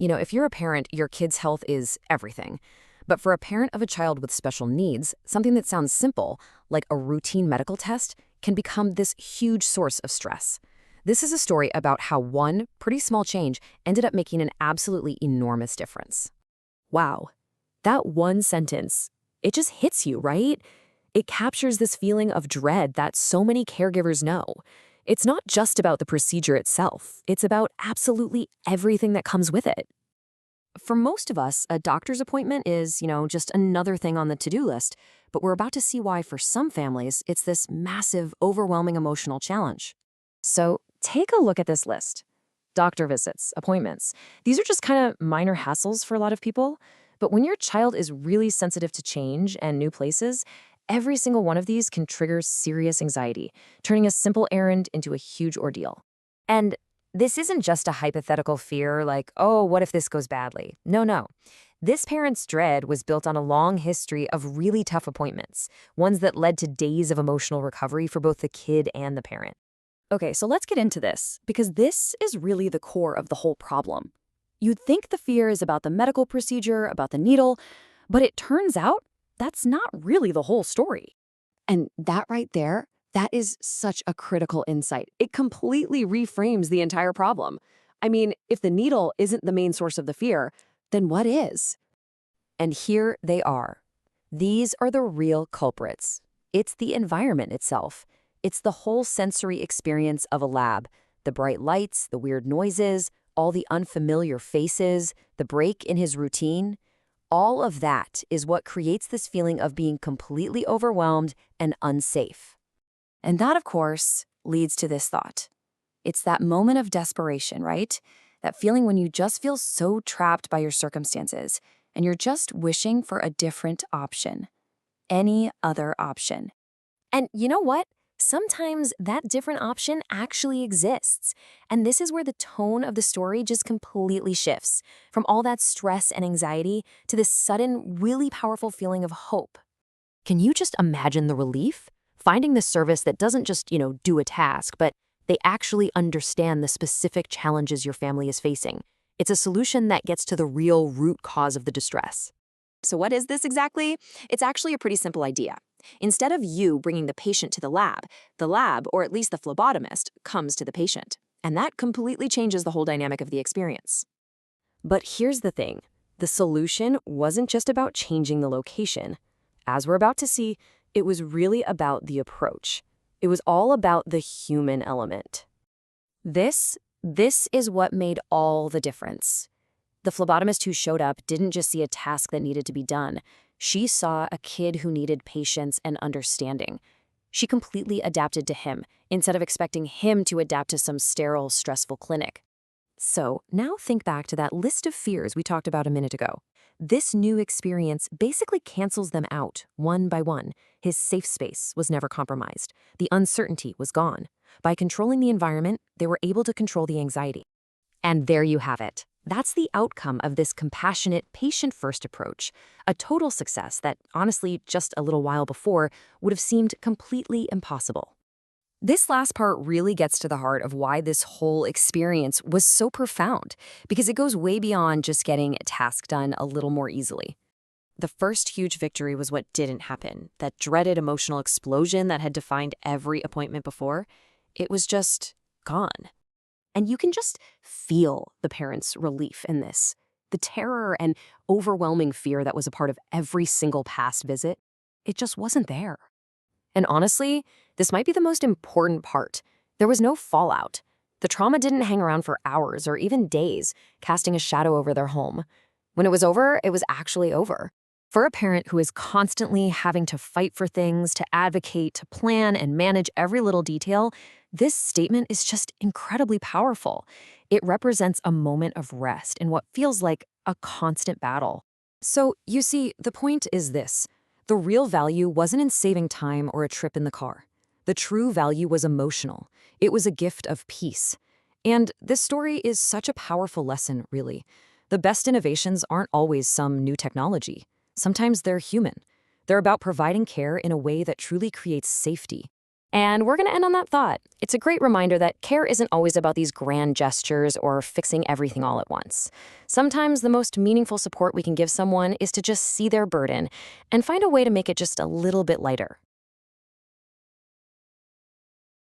If you're a parent, your kid's health is everything. But for a parent of a child with special needs, something that sounds simple, like a routine medical test, can become this huge source of stress. This is a story about how one pretty small change ended up making an absolutely enormous difference. Wow, that one sentence, it just hits you, right? It captures this feeling of dread that so many caregivers know. It's not just about the procedure itself, it's about absolutely everything that comes with it. For most of us, a doctor's appointment is, just another thing on the to-do list, but we're about to see why for some families, it's this massive, overwhelming emotional challenge. So take a look at this list. Doctor visits, appointments. These are just kind of minor hassles for a lot of people, but when your child is really sensitive to change and new places, every single one of these can trigger serious anxiety, turning a simple errand into a huge ordeal. And this isn't just a hypothetical fear like, oh, what if this goes badly? No. This parent's dread was built on a long history of really tough appointments, ones that led to days of emotional recovery for both the kid and the parent. Okay, so let's get into this, because this is really the core of the whole problem. You'd think the fear is about the medical procedure, about the needle, but it turns out that's not really the whole story. And that right there, that is such a critical insight. It completely reframes the entire problem. I mean, if the needle isn't the main source of the fear, then what is? And here they are. These are the real culprits. It's the environment itself. It's the whole sensory experience of a lab. The bright lights, the weird noises, all the unfamiliar faces, the break in his routine. All of that is what creates this feeling of being completely overwhelmed and unsafe. And that, of course, leads to this thought. It's that moment of desperation, right? That feeling when you just feel so trapped by your circumstances, and you're just wishing for a different option. Any other option. And you know what? Sometimes that different option actually exists. And this is where the tone of the story just completely shifts, from all that stress and anxiety to this sudden, really powerful feeling of hope. Can you just imagine the relief? Finding the service that doesn't just, do a task, but they actually understand the specific challenges your family is facing. It's a solution that gets to the real root cause of the distress. So what is this exactly? It's actually a pretty simple idea. Instead of you bringing the patient to the lab, or at least the phlebotomist, comes to the patient. And that completely changes the whole dynamic of the experience. But here's the thing. The solution wasn't just about changing the location. As we're about to see, it was really about the approach. It was all about the human element. This is what made all the difference. The phlebotomist who showed up didn't just see a task that needed to be done. She saw a kid who needed patience and understanding. She completely adapted to him, instead of expecting him to adapt to some sterile, stressful clinic. So now think back to that list of fears we talked about a minute ago. This new experience basically cancels them out, one by one. His safe space was never compromised. The uncertainty was gone. By controlling the environment, they were able to control the anxiety. And there you have it. That's the outcome of this compassionate, patient-first approach, a total success that, honestly, just a little while before, would have seemed completely impossible. This last part really gets to the heart of why this whole experience was so profound, because it goes way beyond just getting a task done a little more easily. The first huge victory was what didn't happen, that dreaded emotional explosion that had defined every appointment before. It was just gone. And you can just feel the parents' relief in this. The terror and overwhelming fear that was a part of every single past visit, it just wasn't there. And honestly, this might be the most important part. There was no fallout. The trauma didn't hang around for hours or even days, casting a shadow over their home. When it was over, it was actually over. For a parent who is constantly having to fight for things, to advocate, to plan, and manage every little detail, this statement is just incredibly powerful. It represents a moment of rest in what feels like a constant battle. So, you see, the point is this. The real value wasn't in saving time or a trip in the car. The true value was emotional. It was a gift of peace. And this story is such a powerful lesson, really. The best innovations aren't always some new technology. Sometimes they're human. They're about providing care in a way that truly creates safety. And we're going to end on that thought. It's a great reminder that care isn't always about these grand gestures or fixing everything all at once. Sometimes the most meaningful support we can give someone is to just see their burden and find a way to make it just a little bit lighter.